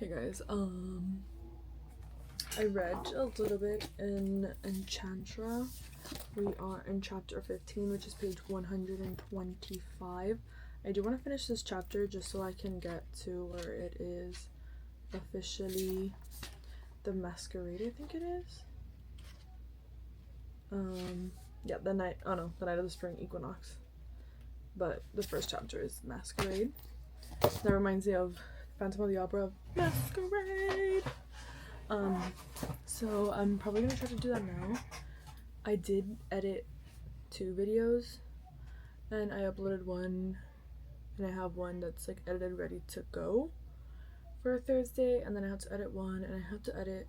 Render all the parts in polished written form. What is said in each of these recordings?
Okay guys, I read a little bit in Echantra. We are in chapter 15, which is page 125. I do want to finish this chapter just so I can get to where it is officially the masquerade, I think it is. Yeah, the night of the spring equinox. But the first chapter is masquerade. That reminds me of Phantom of the Opera of Masquerade. So I'm probably gonna try to do that now. I did edit 2 videos and I uploaded one, and I have one that's like edited ready to go for Thursday, and then I have to edit one, and I have to edit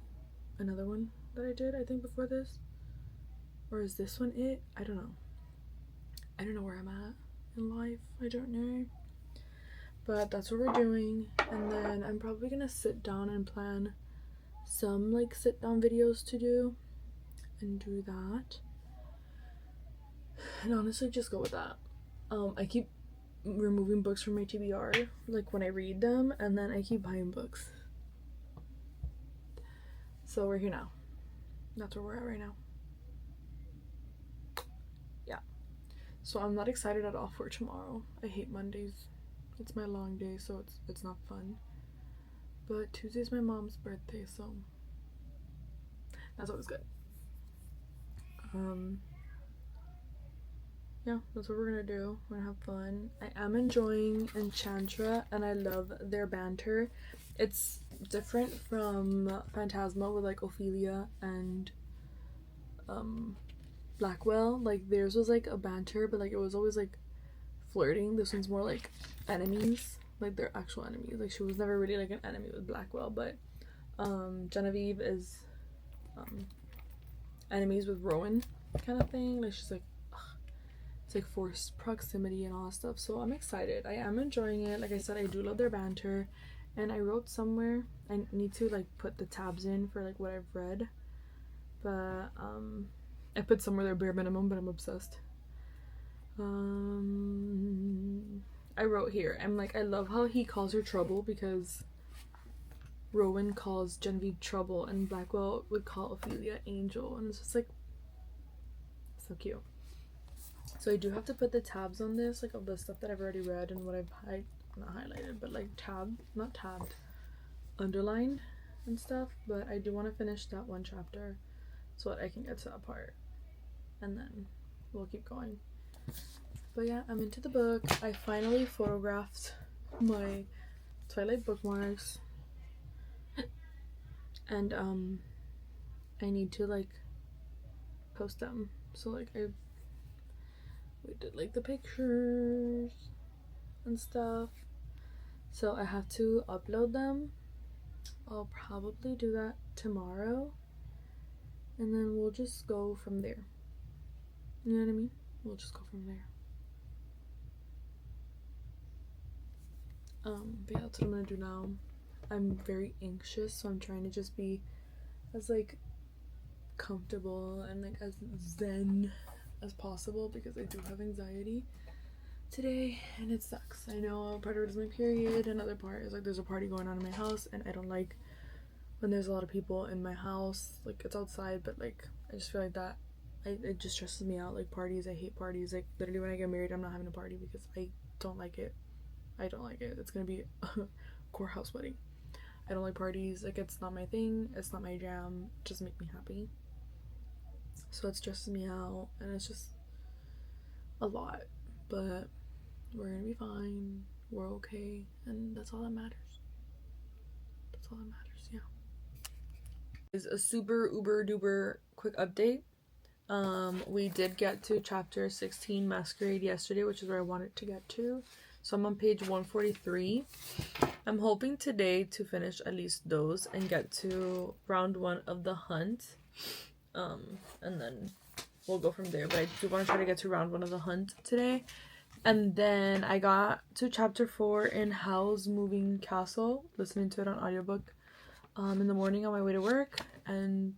another one that I did I think before this. Or is this one it? I don't know. I don't know where I'm at in life. I don't know. But that's what we're doing, and then I'm probably gonna sit down and plan some like sit down videos to do and do that, and honestly just go with that. I keep removing books from my TBR like when I read them, and then I keep buying books. So we're here now. That's where we're at right now. Yeah, so I'm not excited at all for tomorrow. I hate Mondays. It's my long day, so it's not fun. But Tuesday's my mom's birthday, so that's always good. Yeah, that's what we're gonna do. We're gonna have fun. I am enjoying Echantra, and I love their banter. It's different from Phantasma with like Ophelia and Blackwell. Like theirs was like a banter, but like it was always like flirting. This one's more like enemies, like they're actual enemies. Like she was never really like an enemy with Blackwell, but Genevieve is enemies with Rowan kind of thing. Like she's like, it's like forced proximity and all that stuff. So I'm excited. I am enjoying it. Like I said, I do love their banter, and I wrote somewhere, I need to like put the tabs in for like what I've read, but I put somewhere their bare minimum, but I'm obsessed. I wrote here, I'm like, I love how he calls her Trouble, because Rowan calls Genevieve Trouble and Blackwell would call Ophelia Angel, and it's just like so cute. So I do have to put the tabs on this, like of the stuff that I've already read and what I've not highlighted, but like underlined and stuff. But I do want to finish that one chapter so that I can get to that part, and then we'll keep going. But yeah, I'm into the book. I finally photographed my Twilight bookmarks, and I need to like post them. So like we did like the pictures and stuff, so I have to upload them. I'll probably do that tomorrow, and then we'll just go from there. You know what I mean? We'll just go from there. But yeah, that's what I'm gonna do now. I'm very anxious, so I'm trying to just be as like comfortable and like as zen as possible, because I do have anxiety today and it sucks. I know part of it is my period, another part is like there's a party going on in my house, and I don't like when there's a lot of people in my house. Like it's outside, but like I just feel like that it just stresses me out. Like parties, I hate parties. Like literally when I get married, I'm not having a party because I don't like it. It's gonna be a courthouse wedding. I don't like parties. Like it's not my thing, it's not my jam. It doesn't make me happy, so it stresses me out, and it's just a lot. But we're gonna be fine, we're okay, and that's all that matters. Yeah, is a super uber duper quick update. We did get to chapter 16 Masquerade yesterday, which is where I wanted to get to, so I'm on page 143. I'm hoping today to finish at least those and get to round 1 of the hunt, and then we'll go from there. But I do want to try to get to round 1 of the hunt today. And then I got to chapter 4 in Howl's Moving Castle, listening to it on audiobook in the morning on my way to work, and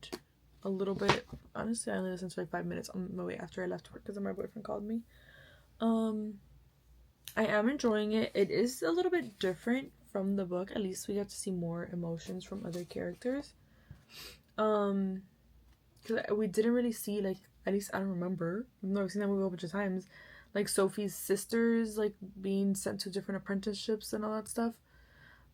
a little bit, honestly I only listened to like 5 minutes on my way after I left work because my boyfriend called me. I am enjoying it. It is a little bit different from the book. At least we got to see more emotions from other characters. Because we didn't really see, like, at least I don't remember, even though I've seen that movie a bunch of times, like Sophie's sisters like being sent to different apprenticeships and all that stuff.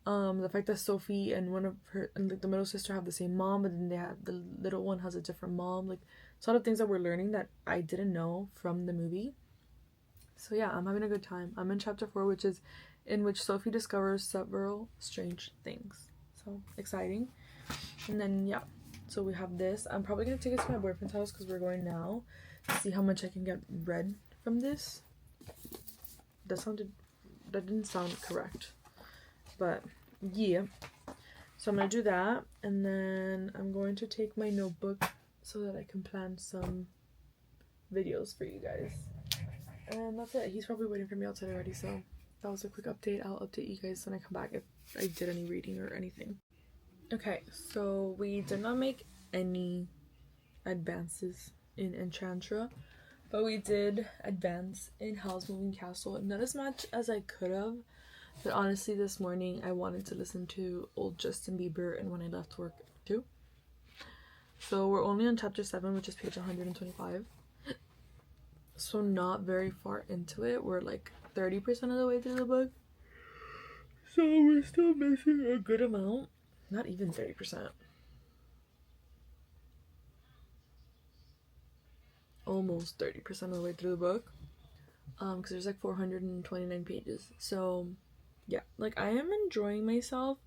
The fact that Sophie and one of her and like the middle sister have the same mom, but then they have the little one has a different mom. Like, it's a lot of things that we're learning that I didn't know from the movie. So yeah, I'm having a good time. I'm in chapter 4, which is in which Sophie discovers several strange things. So exciting. And then yeah, so we have this. I'm probably gonna take it to my boyfriend's house because we're going now to see how much I can get read from this. That didn't sound correct, but yeah. So I'm gonna do that, and then I'm going to take my notebook so that I can plan some videos for you guys. And that's it. He's probably waiting for me outside already, so that was a quick update. I'll update you guys when I come back if I did any reading or anything. Okay, so we did not make any advances in Echantra, but we did advance in Howl's Moving Castle. Not as much as I could have, but honestly this morning I wanted to listen to old Justin Bieber and When I Left Work too. So we're only on chapter 7, which is page 125. So not very far into it. We're like 30% of the way through the book. So we're still missing a good amount. Not even 30%. Almost 30% of the way through the book. Because there's like 429 pages. So yeah, like I am enjoying myself,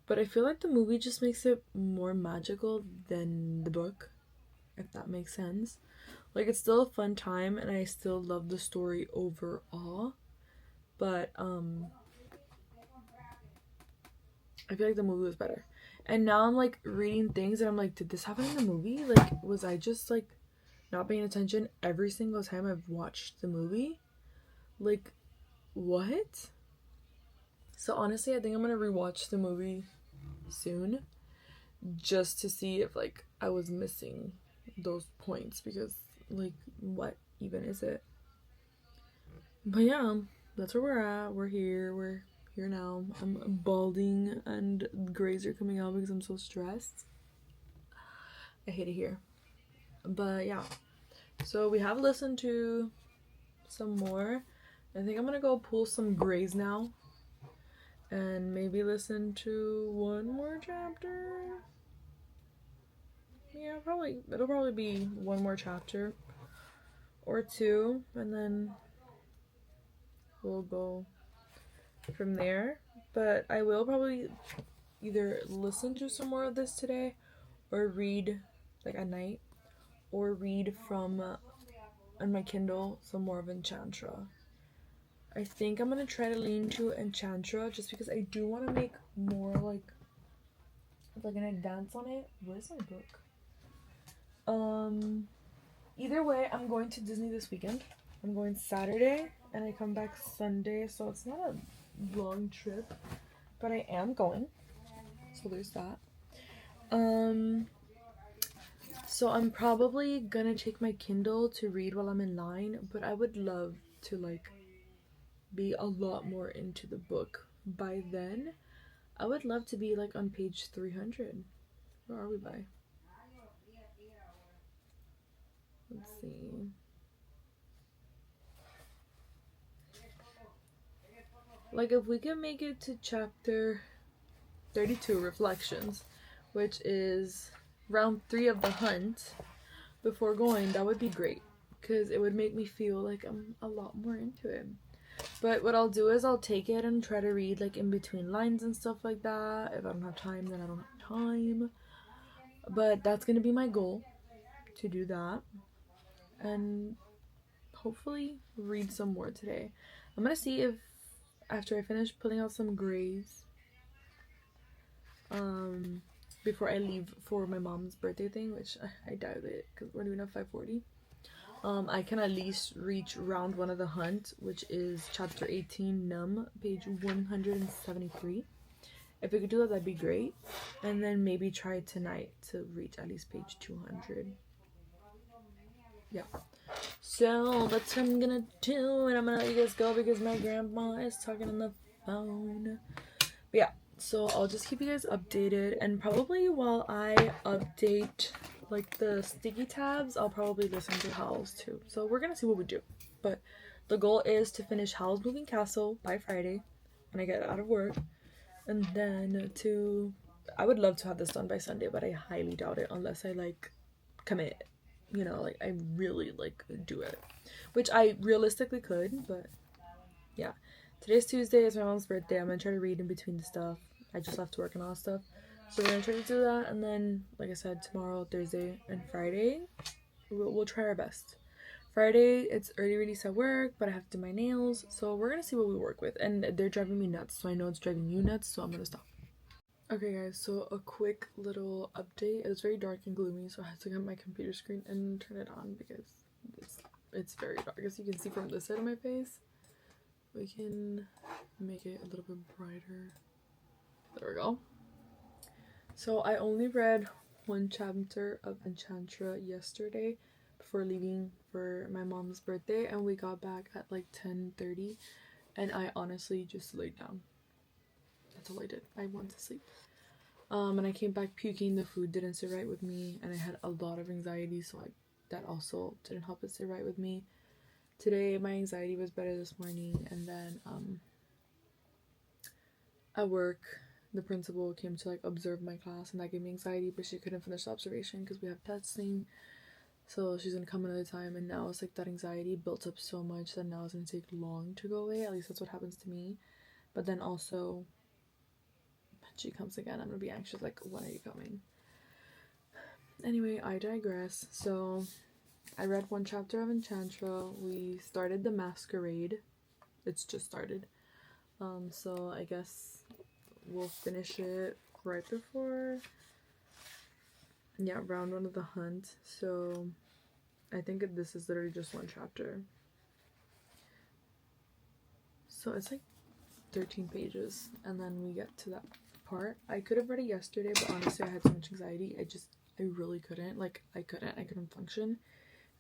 but I feel like the movie just makes it more magical than the book, if that makes sense. Like, it's still a fun time and I still love the story overall, but I feel like the movie was better. And now I'm like reading things and I'm like, did this happen in the movie? Like, was I just like not paying attention every single time I've watched the movie? Like, what? So honestly, I think I'm gonna rewatch the movie soon just to see if like I was missing those points, because like, what even is it? But yeah, that's where we're at. We're here now. I'm balding and grays are coming out because I'm so stressed. I hate it here. But yeah, so we have listened to some more. I think I'm gonna go pull some grays now and maybe listen to one more chapter. Yeah, it'll probably be one more chapter or two, and then we'll go from there. But I will probably either listen to some more of this today or read like at night, or read from on my Kindle some more of Echantra. I think I'm gonna try to lean to Echantra just because I do want to make more like an advance on it. Where's my book? Either way, I'm going to Disney this weekend. I'm going Saturday and I come back Sunday, so it's not a long trip, but I am going. So there's that. So I'm probably gonna take my Kindle to read while I'm in line, but I would love to like be a lot more into the book by then. I would love to be like on page 300. Where are we by? Let's see. Like, if we can make it to chapter 32, Reflections, which is round 3 of the hunt, before going, that would be great, because it would make me feel like I'm a lot more into it. But what I'll do is I'll take it and try to read like in between lines and stuff like that. If I don't have time, then I don't have time. But that's gonna be my goal, to do that, and hopefully read some more today. I'm gonna see if after I finish pulling out some grays, before I leave for my mom's birthday thing, which I doubt it because we're doing at 5:40. I can at least reach round 1 of the hunt, which is chapter 18, Numb, page 173. If we could do that, that'd be great. And then maybe try tonight to reach at least page 200. Yeah. So that's what I'm gonna do, and I'm gonna let you guys go because my grandma is talking on the phone. But yeah, so I'll just keep you guys updated, and probably while I update like the sticky tabs, I'll probably listen to Howl's too. So we're gonna see what we do. But the goal is to finish Howl's Moving Castle by Friday when I get out of work, and then I would love to have this done by Sunday, but I highly doubt it unless I like commit, you know, like I really like do it, which I realistically could. But yeah, today's Tuesday, it's my mom's birthday. I'm gonna try to read in between the stuff. I just left work and all that stuff, so we're gonna try to do that. And then, like I said, tomorrow, Thursday, and Friday, we'll try our best. Friday, it's early release at work, but I have to do my nails, so we're gonna see what we work with. And they're driving me nuts, so I know it's driving you nuts, so I'm gonna stop. Okay, guys, so a quick little update. It was very dark and gloomy, so I had to get my computer screen and turn it on because it's very dark. As you can see from this side of my face, we can make it a little bit brighter. There we go. So I only read one chapter of Echantra yesterday before leaving for my mom's birthday, and we got back at like 10:30, and I honestly just laid down. That's all I did. I went to sleep. And I came back puking. The food didn't sit right with me, and I had a lot of anxiety, so that also didn't help it sit right with me. Today my anxiety was better this morning, and then at work the principal came to like observe my class, and that gave me anxiety, but she couldn't finish the observation because we have testing, so she's gonna come another time. And now it's like that anxiety built up so much that now it's gonna take long to go away. At least that's what happens to me. But then also when she comes again, I'm gonna be anxious, like, when are you coming? Anyway, I digress. So I read one chapter of Echantra. We started the masquerade. It's just started. So I guess we'll finish it right before, yeah, round one of the hunt. So I think this is literally just one chapter. So it's like 13 pages, and then we get to that part. I could have read it yesterday, but honestly I had so much anxiety. I really couldn't. Like, I couldn't function.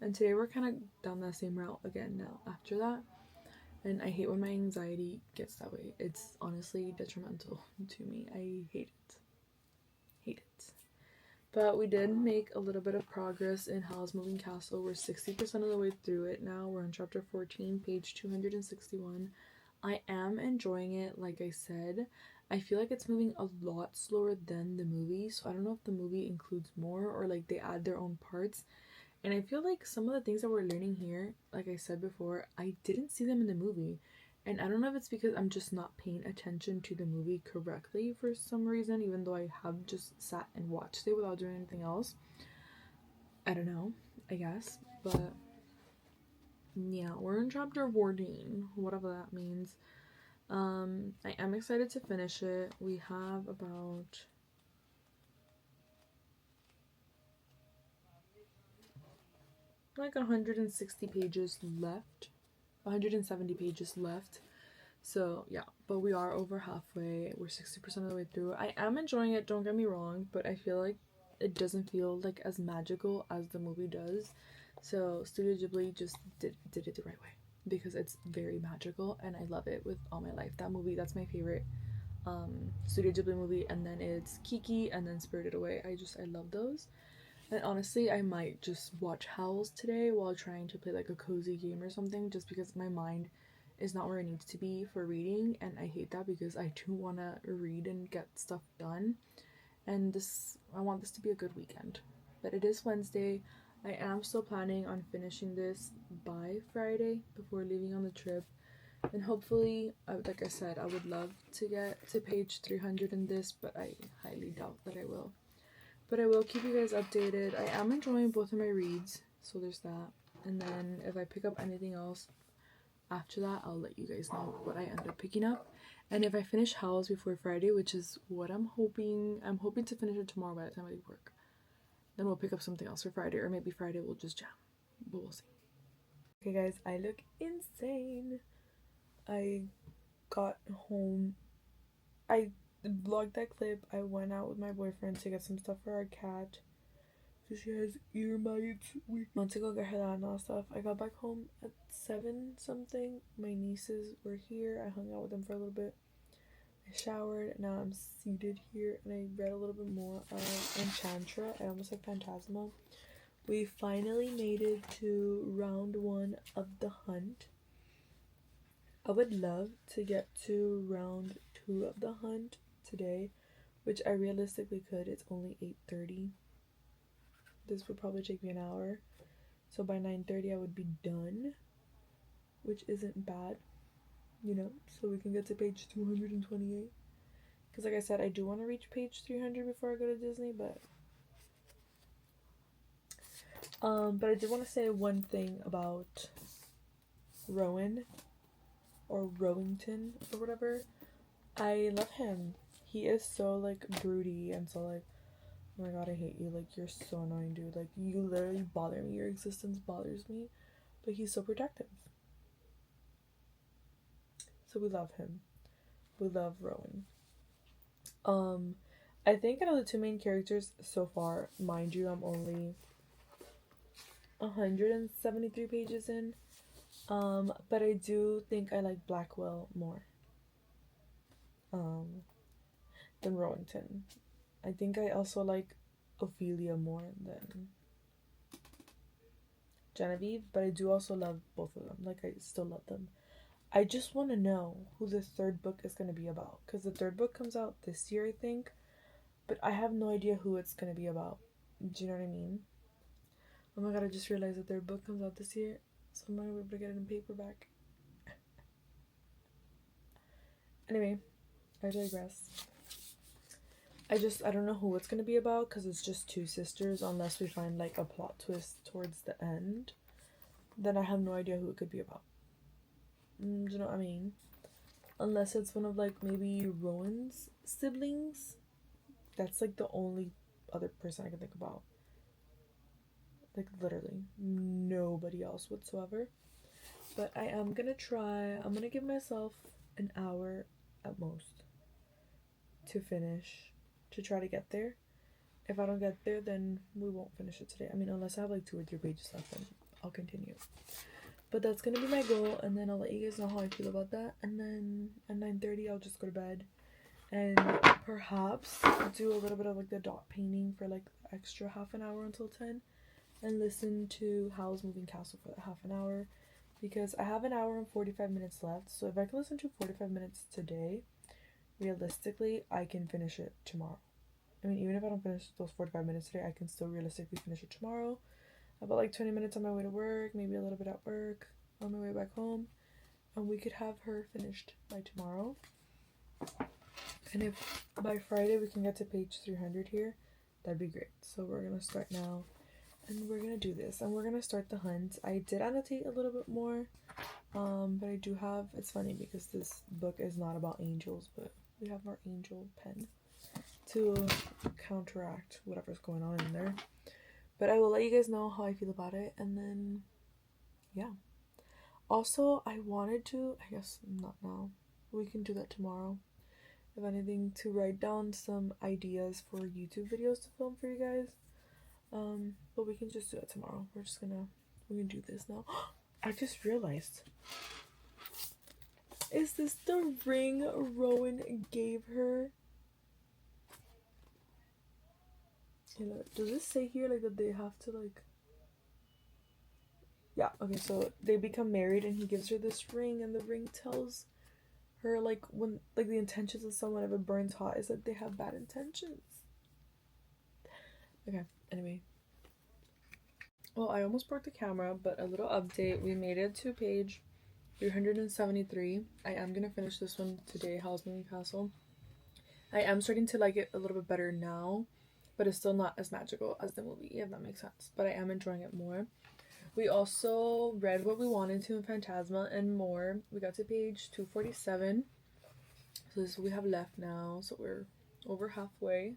And today we're kind of down that same route again now after that. And I hate when my anxiety gets that way. It's honestly detrimental to me. I hate it. Hate it. But we did make a little bit of progress in Howl's Moving Castle. We're 60% of the way through it now. We're on chapter 14, page 261. I am enjoying it, like I said. I feel like it's moving a lot slower than the movie, so I don't know if the movie includes more or like they add their own parts. And I feel like some of the things that we're learning here, like I said before, I didn't see them in the movie. And I don't know if it's because I'm just not paying attention to the movie correctly for some reason, even though I have just sat and watched it without doing anything else. I don't know, I guess. But yeah, we're in chapter 14, whatever that means. I am excited to finish it. We have about like 160 pages left, 170 pages left. So yeah, but we are over halfway. We're 60% of the way through. I am enjoying it, don't get me wrong, but I feel like it doesn't feel like as magical as the movie does. So Studio Ghibli just did it the right way, because it's very magical and I love it with all my life. That movie, that's my favorite Studio Ghibli movie, and then it's Kiki, and then Spirited Away. I love those. And honestly, I might just watch Howls today while trying to play like a cozy game or something, just because my mind is not where it needs to be for reading, and I hate that because I do want to read and get stuff done. And I want this to be a good weekend. But it is Wednesday. I am still planning on finishing this by Friday before leaving on the trip. And hopefully, like I said, I would love to get to page 300 in this, but I highly doubt that I will. But I will keep you guys updated. I am enjoying both of my reads, so there's that. And then if I pick up anything else after that, I'll let you guys know what I end up picking up. And if I finish Howls before Friday, which is what I'm hoping to finish it tomorrow by the time I leave work, then we'll pick up something else for Friday, or maybe Friday we'll just jam. But we'll see. Okay guys, I look insane. I got home. I vlogged that clip. I went out with my boyfriend to get some stuff for our cat, because she has ear mites. We want to go get her that and all stuff. I got back home at 7 something. My nieces were here. I hung out with them for a little bit. I I showered, now I'm seated here, and I read a little bit more of Echantra. I almost said Phantasma. We finally made it to round 1 of the hunt. I would love to get to round 2 of the hunt today, which I realistically could. It's only 8:30. This would probably take me an hour. So by 9:30 I would be done, which isn't bad, you know, so we can get to page 228. Because like I said, I do want to reach page 300 before I go to Disney, but I did want to say one thing about Rowan, or Rowington, or whatever. I love him. He is so, like, broody and so, like, oh my god, I hate you. Like, you're so annoying, dude. Like, you literally bother me. Your existence bothers me. But he's so protective. So we love him. We love Rowan. I think out of the 2 main characters so far, mind you, I'm only 173 pages in. But I do think I like Blackwell more than Rowington. I think I also like Ophelia more than Genevieve, but I do also love both of them. Like, I still love them. I just want to know who the 3rd book is going to be about, because the 3rd book comes out this year, I think, but I have no idea who it's going to be about. Do you know what I mean? Oh my god, I just realized the 3rd book comes out this year, so I'm not going to be able to get it in paperback. Anyway, I digress. I don't know who it's going to be about, because it's just 2 sisters, unless we find, like, a plot twist towards the end. Then I have no idea who it could be about. Do you know what I mean? Unless it's one of, like, maybe Rowan's siblings. That's, like, the only other person I can think about. Like, literally nobody else whatsoever. But I am gonna try. I'm gonna give myself an hour at most to finish, to try to get there. If I don't get there, then we won't finish it today. I mean, unless I have like 2 or 3 pages left, then I'll continue. But that's gonna be my goal, and then I'll let you guys know how I feel about that. And then at 9:30 I'll just go to bed and perhaps do a little bit of like the dot painting for like the extra half an hour until 10, and listen to Howl's Moving Castle for that half an hour, because I have an hour and 45 minutes left. So if I can listen to 45 minutes today, realistically I can finish it tomorrow. I mean, even if I don't finish those 45 minutes today, I can still realistically finish it tomorrow. About like 20 minutes on my way to work, maybe a little bit at work, on my way back home, and we could have her finished by tomorrow. And if by Friday we can get to page 300 here, that'd be great. So we're gonna start now, and we're gonna do this, and we're gonna start the hunt. I did annotate a little bit more, but I do have, it's funny because this book is not about angels, but we have our angel pen to counteract whatever's going on in there. But I will let you guys know how I feel about it, and then, yeah. Also, I wanted to, I guess not now, we can do that tomorrow, if anything, to write down some ideas for YouTube videos to film for you guys. But we can just do it tomorrow. We're gonna do this now. I just realized, is this the ring Rowan gave her? Does this say here like that they have to like, yeah, okay, so they become married and he gives her this ring, and the ring tells her like when like the intentions of someone, if it burns hot, is that they have bad intentions. Okay, anyway, well, I almost broke the camera, but a little update, we made it to page 373. I am gonna finish this one today, Howl's Moving Castle. I am starting to like it a little bit better now, but it's still not as magical as the movie, if that makes sense. But I am enjoying it more. We also read what we wanted to in Phantasma and more. We got to page 247. So this is what we have left now. So we're over halfway.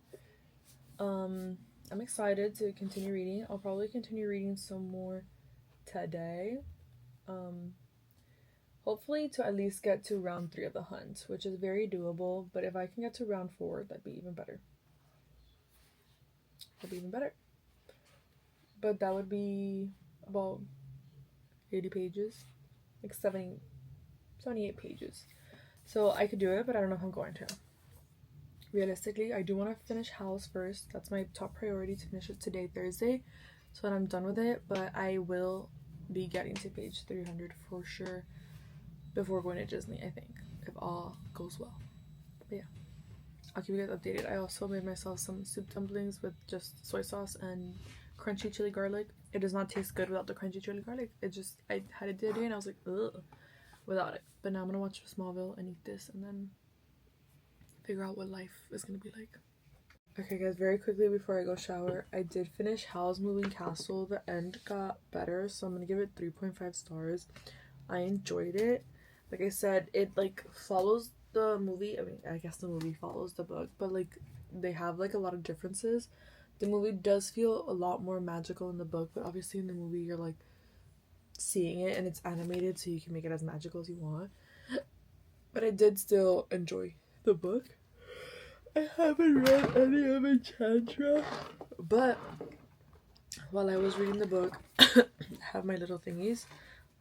I'm excited to continue reading. I'll probably continue reading some more today. Hopefully to at least get to round 3 of the hunt, which is very doable. But if I can get to round 4, that'd be even better. But that would be about 80 pages, like 78 pages. So I could do it, but I don't know if I'm going to. realistically, I do want to finish Howl's first. That's my top priority, to finish it today, Thursday, so that I'm done with it. But I will be getting to page 300 for sure before going to Disney, I think, if all goes well. But yeah, I'll keep you guys updated. I also made myself some soup dumplings with just soy sauce and crunchy chili garlic. It does not taste good without the crunchy chili garlic. I had it the other day and I was like, ugh, without it. But now I'm gonna watch Smallville and eat this and then figure out what life is gonna be like. Okay guys, very quickly before I go shower, I did finish Howl's Moving Castle. The end got better, so I'm gonna give it 3.5 stars. I enjoyed it. Like I said, it like follows the movie. I mean, I guess the movie follows the book, but like they have like a lot of differences. The movie does feel a lot more magical in the book, but obviously in the movie you're like seeing it and it's animated, so you can make it as magical as you want. But I did still enjoy the book. I haven't read any of Echantra, but while I was reading the book, I have my little thingies.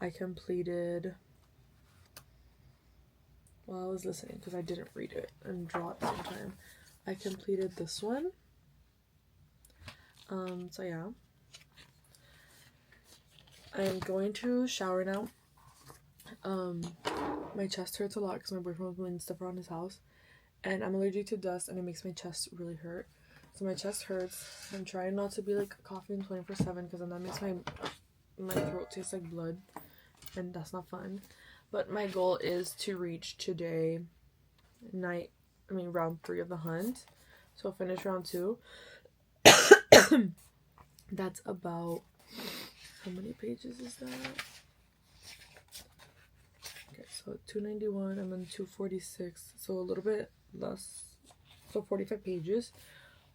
I completed, while I was listening, because I didn't read it and draw at the same time, I completed this one. So yeah, I am going to shower now. My chest hurts a lot because my boyfriend was moving stuff around his house, and I'm allergic to dust, and it makes my chest really hurt. So my chest hurts. I'm trying not to be like coughing 24/7 because then that makes my throat taste like blood, and that's not fun. But my goal is to reach today round 3 of the hunt. So I'll finish round 2. That's about, how many pages is that? Okay, so 291 and then 246, so a little bit less, so 45 pages.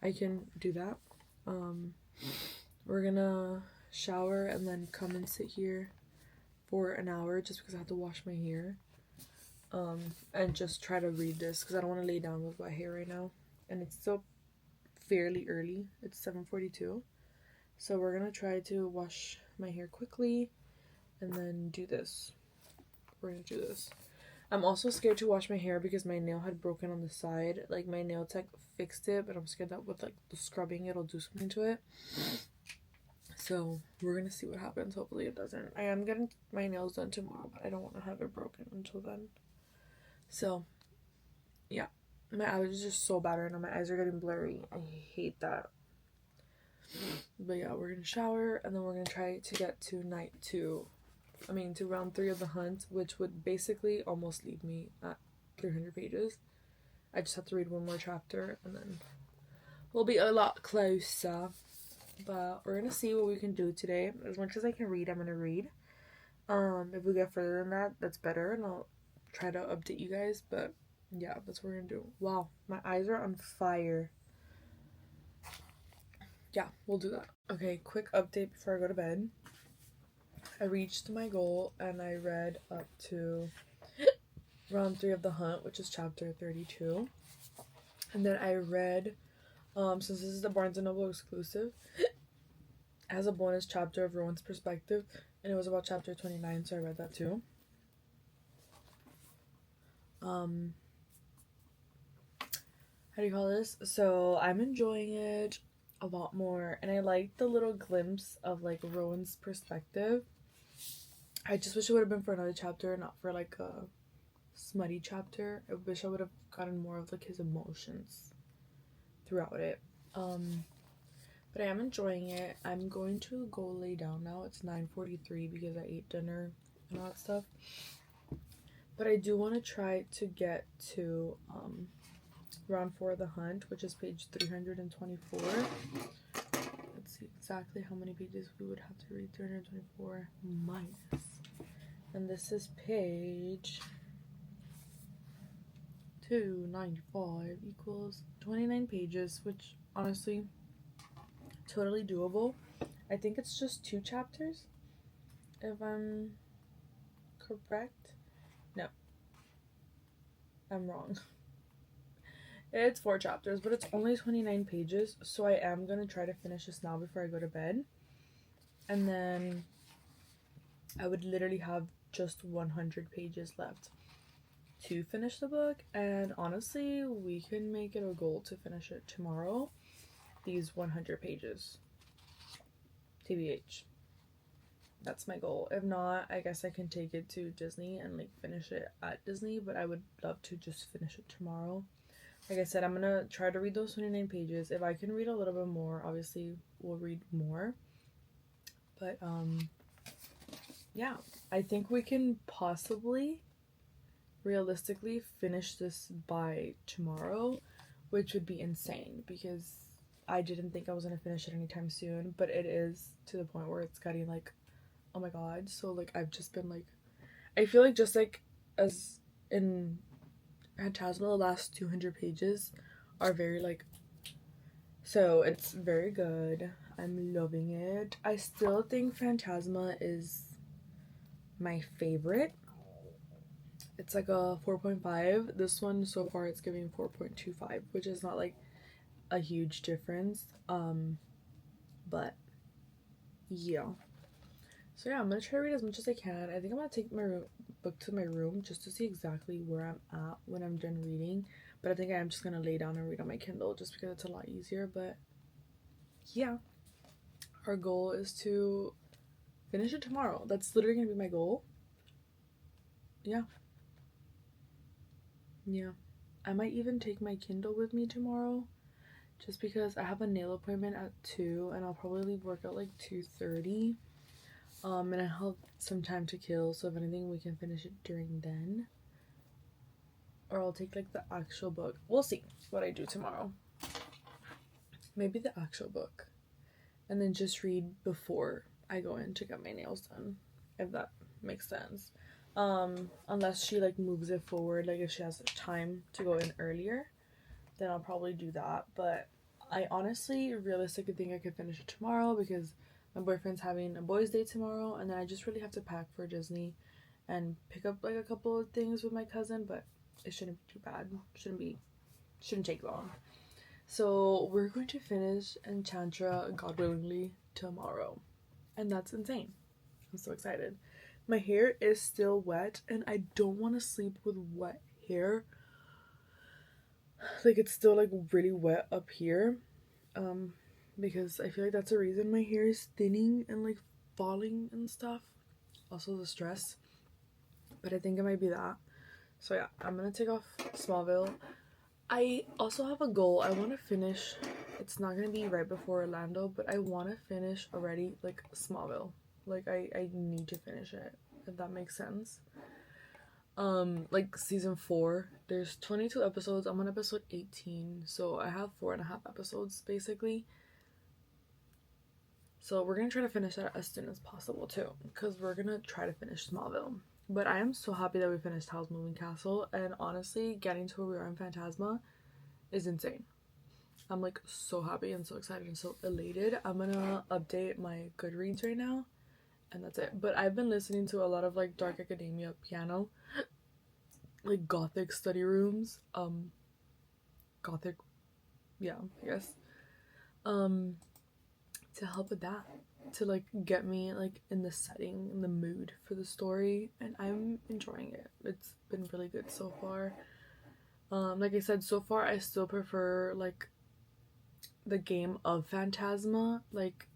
I can do that. We're gonna shower and then come and sit here for an hour just because I have to wash my hair, and just try to read this because I don't want to lay down with my hair right now, and it's still fairly early. It's 7:42, so we're gonna try to wash my hair quickly and then do this. We're gonna do this. I'm also scared to wash my hair because my nail had broken on the side. Like, my nail tech fixed it, but I'm scared that with like the scrubbing it'll do something to it. So we're gonna see what happens. Hopefully it doesn't. I am getting my nails done tomorrow, but I don't want to have it broken until then. So yeah, my allergies are so bad right now. My eyes are getting blurry. I hate that. But yeah, we're gonna shower and then we're gonna try to get to to round 3 of the hunt, which would basically almost leave me at 300 pages. I just have to read one more chapter and then we'll be a lot closer. But we're gonna see what we can do today. As much as I can read, I'm gonna read. If we get further than that, that's better, and I'll try to update you guys. But yeah, that's what we're gonna do. Wow, my eyes are on fire. Yeah, we'll do that. Okay, quick update before I go to bed. I reached my goal and I read up to round 3 of the hunt, which is chapter 32. And then I read, since this is the Barnes & Noble exclusive, as a bonus chapter of Rowan's perspective, and it was about chapter 29, so I read that too. How do you call this? So I'm enjoying it a lot more, and I like the little glimpse of like Rowan's perspective. I just wish it would have been for another chapter, not for like a smutty chapter. I wish I would have gotten more of like his emotions throughout it. But I am enjoying it. I'm going to go lay down now. It's 9:43 because I ate dinner and all that stuff. But I do want to try to get to round 4 of the hunt, which is page 324. Let's see exactly how many pages we would have to read. 324 minus. And this is page 295 equals 29 pages, which honestly, totally doable. I think it's just 2 chapters, if I'm correct. No, I'm wrong. It's 4 chapters, but it's only 29 pages, so I am going to try to finish this now before I go to bed. And then I would literally have just 100 pages left. to finish the book, and honestly we can make it a goal to finish it tomorrow, these 100 pages, TBH. That's my goal. If not, I guess I can take it to Disney and like finish it at Disney, but I would love to just finish it tomorrow. Like I said, I'm gonna try to read those 29 pages. If I can read a little bit more, obviously we'll read more. But yeah, I think we can possibly realistically finish this by tomorrow, which would be insane because I didn't think I was gonna finish it anytime soon, but it is to the point where it's getting like, oh my god. So like I've just been like, I feel like just like as in Phantasma, the last 200 pages are very like, so it's very good. I'm loving it. I still think Phantasma is my favorite. It's like a 4.5. This one so far it's giving 4.25, which is not like a huge difference. But yeah. So yeah, I'm gonna try to read as much as I can. I think I'm gonna take my book to my room just to see exactly where I'm at when I'm done reading. But I think I'm just gonna lay down and read on my Kindle just because it's a lot easier. But yeah, our goal is to finish it tomorrow. That's literally gonna be my goal. Yeah. I might even take my Kindle with me tomorrow just because I have a nail appointment at 2 and I'll probably leave work at like 2:30. And I have some time to kill, so if anything we can finish it during then. Or I'll take like the actual book. We'll see what I do tomorrow. Maybe the actual book. And then just read before I go in to get my nails done. If that makes sense. Unless she like moves it forward, like if she has time to go in earlier, then I'll probably do that. But I honestly realistically think I could finish it tomorrow because my boyfriend's having a boys' day tomorrow, and then I just really have to pack for Disney and pick up like a couple of things with my cousin, but it shouldn't be too bad. Shouldn't take long. So we're going to finish Enchantra, God willingly, tomorrow. And that's insane. I'm so excited. My hair is still wet, and I don't want to sleep with wet hair. Like, it's still like really wet up here. Because I feel like that's the reason my hair is thinning and like falling and stuff. Also the stress. But I think it might be that. So yeah, I'm gonna take off Smallville. I also have a goal. I want to finish, it's not gonna be right before Orlando, but I want to finish already like Smallville. Like I need to finish it, if that makes sense. Like season 4, there's 22 episodes. I'm on episode 18, so I have 4.5 episodes basically. So we're gonna try to finish that as soon as possible too, because we're gonna try to finish Smallville. But I am so happy that we finished Howl's Moving Castle, and honestly, getting to where we are in Phantasma is insane. I'm like so happy and so excited and so elated. I'm gonna update my Goodreads right now, and that's it. But I've been listening to a lot of like Dark Academia piano, like gothic study rooms, gothic, yeah, I guess, to help with that, to like get me like in the setting, in the mood for the story, and I'm enjoying it. It's been really good so far. Like I said, so far I still prefer like the game of Phantasma. Like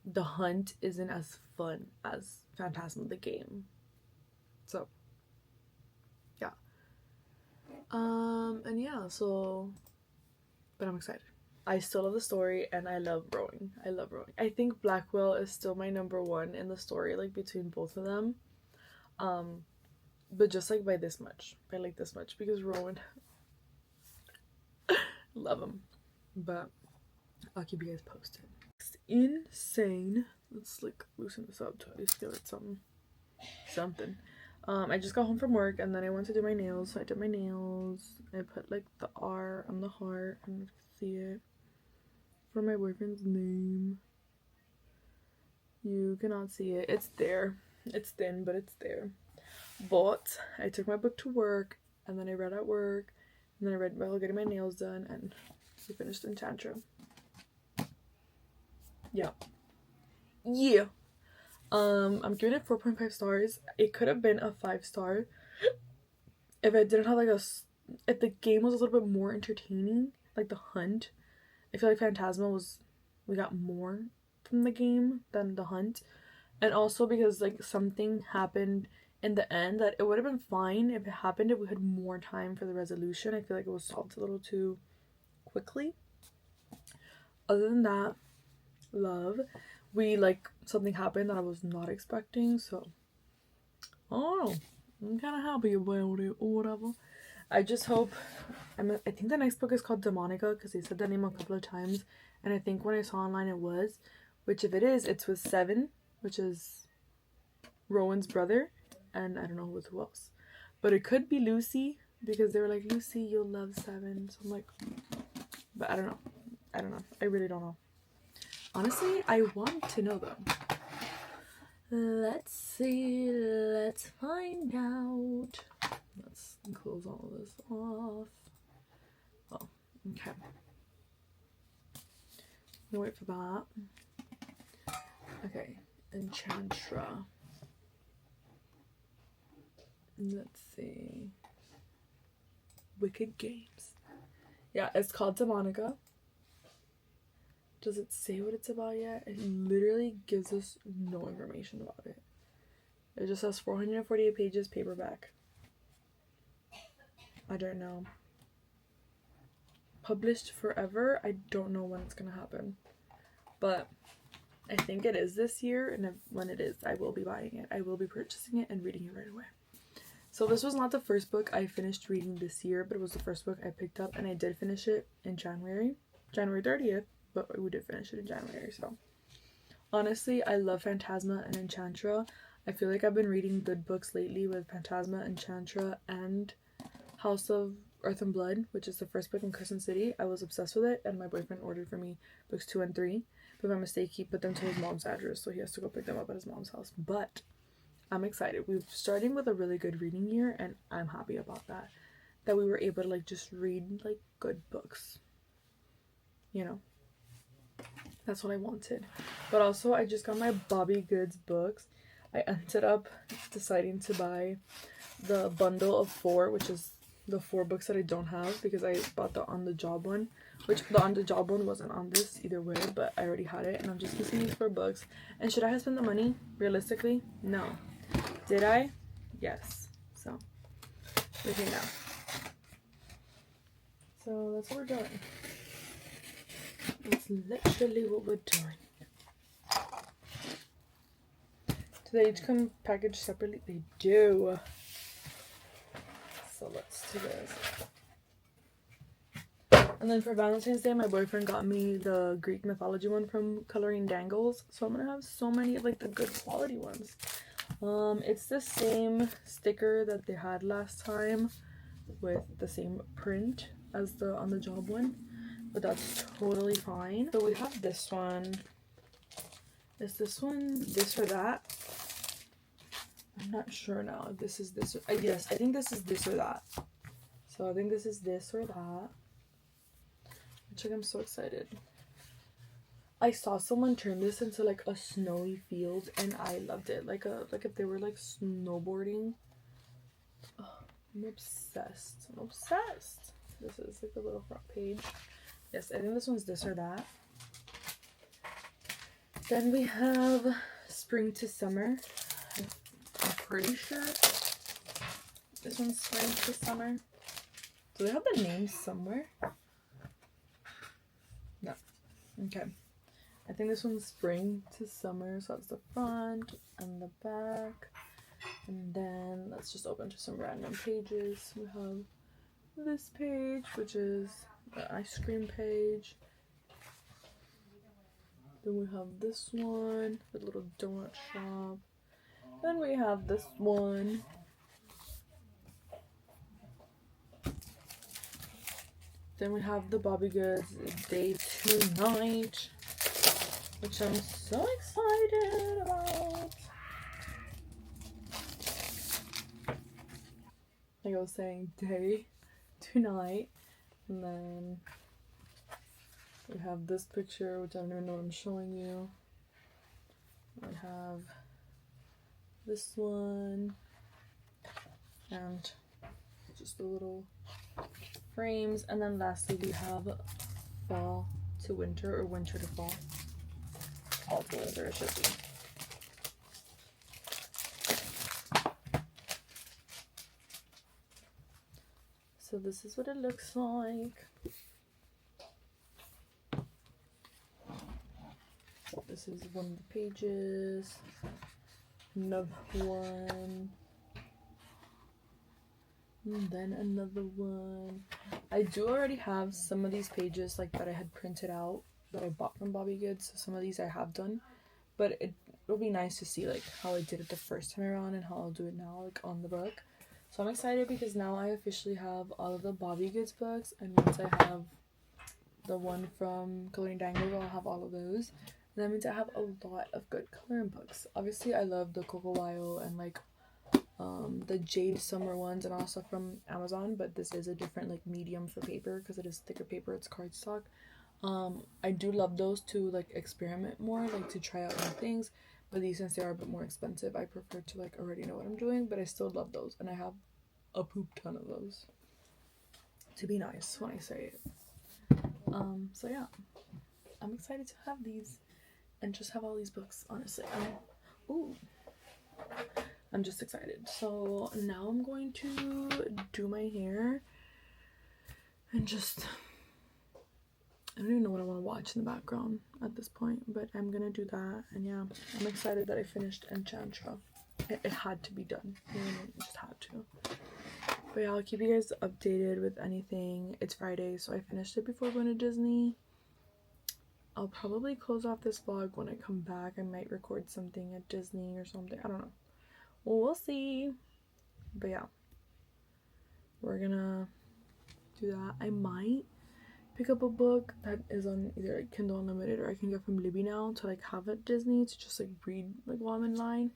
the hunt isn't as fun as Phantasma the game. So yeah. And yeah, so but I'm excited. I still love the story, and I love rowing. I think Blackwell is still my number 1 in the story, like between both of them. But just like by this much, by like this much, because Rowan, love him. But I'll keep you guys posted. It's insane. Let's like loosen this up to at least give it something. I just got home from work, and then I went to do my nails. So I did my nails. I put like the R on the heart, and you can see it, for my boyfriend's name. You cannot see it. It's there. It's thin, but it's there. But I took my book to work, and then I read at work, and then I read while getting my nails done, and we finished Echantra. Yeah. I'm giving it 4.5 stars. It could have been a 5-star, if it didn't have like if the game was a little bit more entertaining, like the hunt, I feel like Phantasma we got more from the game than the hunt. And also because like something happened in the end that it would have been fine if it happened if we had more time for the resolution. I feel like it was solved a little too quickly. Other than that, love. Something happened that I was not expecting, so oh, I'm kind of happy about it or whatever. I just hope. I think the next book is called Demonica because they said that name a couple of times, and I think when I saw online it was, which if it is, it's with Seven, which is Rowan's brother, and I don't know with who else, but it could be Lucy because they were like, Lucy, you'll love Seven. So I'm like, but I don't know. I really don't know. Honestly, I want to know though. Let's see. Let's find out. Let's close all of this off. Oh, okay. No, wait for that. Okay, Echantra. Let's see. Wicked Games. Yeah, it's called Demonica. Does it say what it's about yet? It literally gives us no information about it. It just has 448 pages, paperback. I don't know. Published forever. I don't know when it's gonna happen. But I think it is this year, and when it is, I will be buying it. I will be purchasing it and reading it right away. So this was not the first book I finished reading this year, but it was the first book I picked up, and I did finish it in January 30th. But we did finish it in January, so. Honestly, I love Phantasma and Echantra. I feel like I've been reading good books lately with Phantasma, Echantra, and House of Earth and Blood, which is the first book in Crescent City. I was obsessed with it, and my boyfriend ordered for me books 2 and 3. But by mistake, he put them to his mom's address, so he has to go pick them up at his mom's house. But I'm excited. We're starting with a really good reading year, and I'm happy about that. That we were able to, like, just read, like, good books. You know? That's what I wanted. But also, I just got my Bobby Goods books. I ended up deciding to buy the bundle of 4, which is the 4 books that I don't have, because I bought the On the Job one, which the On the Job one wasn't on this either way, but I already had it, and I'm just using these 4 books. And should I have spent the money? Realistically, no. Did I? Yes. So, we're here now. So, that's what we're doing. That's literally what we're doing. Do they each come packaged separately? They do. So let's do this. And then for Valentine's Day, my boyfriend got me the Greek mythology one from Coloring Dangles. So I'm gonna have so many of like the good quality ones. It's the same sticker that they had last time with the same print as the On the Job one. But that's totally fine. So we have this one. Is this one this or that? I'm not sure now if this is this or... yes, I think this is this or that. So I think this is this or that. Which, like, I'm so excited. I saw someone turn this into like a snowy field and I loved it. Like if they were like snowboarding. Oh, I'm obsessed. I'm obsessed. This is like the little front page. Yes, I think this one's this or that. Then we have Spring to Summer. I'm pretty sure this one's Spring to Summer. Do they have the name somewhere? No. Okay. I think this one's Spring to Summer. So that's the front and the back. And then let's just open to some random pages. We have this page, which is the ice cream page. Then we have this one, the little donut shop. Then we have this one. Then we have the Bobby Goods Day to Night, which I'm so excited about. Like I was saying, day to night. And then we have this picture, which I don't even know what I'm showing you. I have this one. And just the little frames. And then lastly we have fall to winter, or winter to fall. Fall to winter it should be. So this is what it looks like. This is one of the pages. Another one. And then another one. I do already have some of these pages like that I had printed out that I bought from Bobby Goods. So some of these I have done. But it'll be nice to see like how I did it the first time around and how I'll do it now like on the book. So I'm excited because now I officially have all of the Bobby Goods books, and once I have the one from Coloring Dangle, I'll have all of those. And that means I have a lot of good coloring books. Obviously I love the Coco Wile and like the Jade Summer ones and also from Amazon, but this is a different like medium for paper because it is thicker paper, it's cardstock. I do love those to like experiment more, like to try out new things. But these, since they are a bit more expensive, I prefer to like already know what I'm doing, but I still love those, and I have a poop ton of those, to be nice when I say it. So yeah, I'm excited to have these and just have all these books, honestly. I'm just excited. So now I'm going to do my hair and just, I don't even know what I want to watch in the background at this point, but I'm gonna do that. And yeah, I'm excited that I finished Echantra. It had to be done. You know, it just had to. But yeah, I'll keep you guys updated with anything. It's Friday, so I finished it before going to Disney. I'll probably close off this vlog when I come back. I might record something at Disney or something. I don't know. Well, we'll see. But yeah, we're gonna do that. I might pick up a book that is on either like Kindle Unlimited or I can get from Libby now to like have at Disney to just like read like while I'm in line.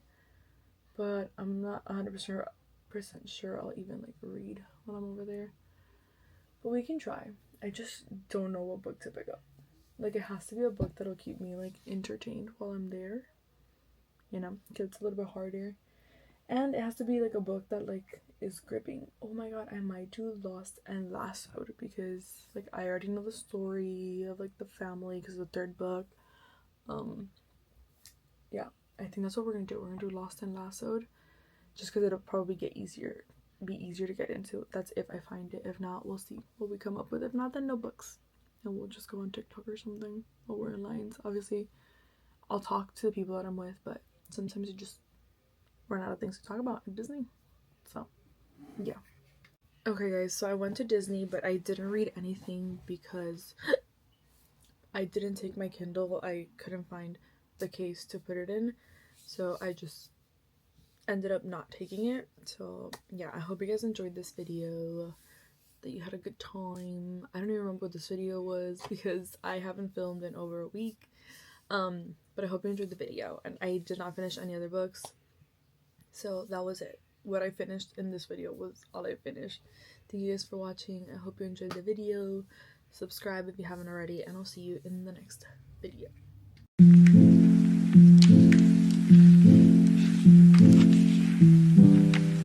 But I'm not 100% sure I'll even like read when I'm over there. But we can try. I just don't know what book to pick up. Like, it has to be a book that'll keep me like entertained while I'm there, you know, because it's a little bit harder. And it has to be like a book that like is gripping. Oh my god, I might do Lost and Lassoed because like I already know the story of like the family because the third book. Yeah, I think that's what we're gonna do. We're gonna do Lost and Lassoed just because it'll probably be easier to get into. That's if I find it. If not, we'll see what we come up with. If not, then no books, and we'll just go on TikTok or something while we're in lines. Obviously I'll talk to the people that I'm with, but sometimes you just run out of things to talk about at Disney. So yeah. Okay guys, so I went to Disney, but I didn't read anything because I didn't take my Kindle. I couldn't find the case to put it in, so I just ended up not taking it. So yeah, I hope you guys enjoyed this video, that you had a good time. I don't even remember what this video was because I haven't filmed in over a week, but I hope you enjoyed the video. And I did not finish any other books, so that was it. What I finished in this video was all I finished. Thank you guys for watching. I hope you enjoyed the video. Subscribe if you haven't already, and I'll see you in the next video.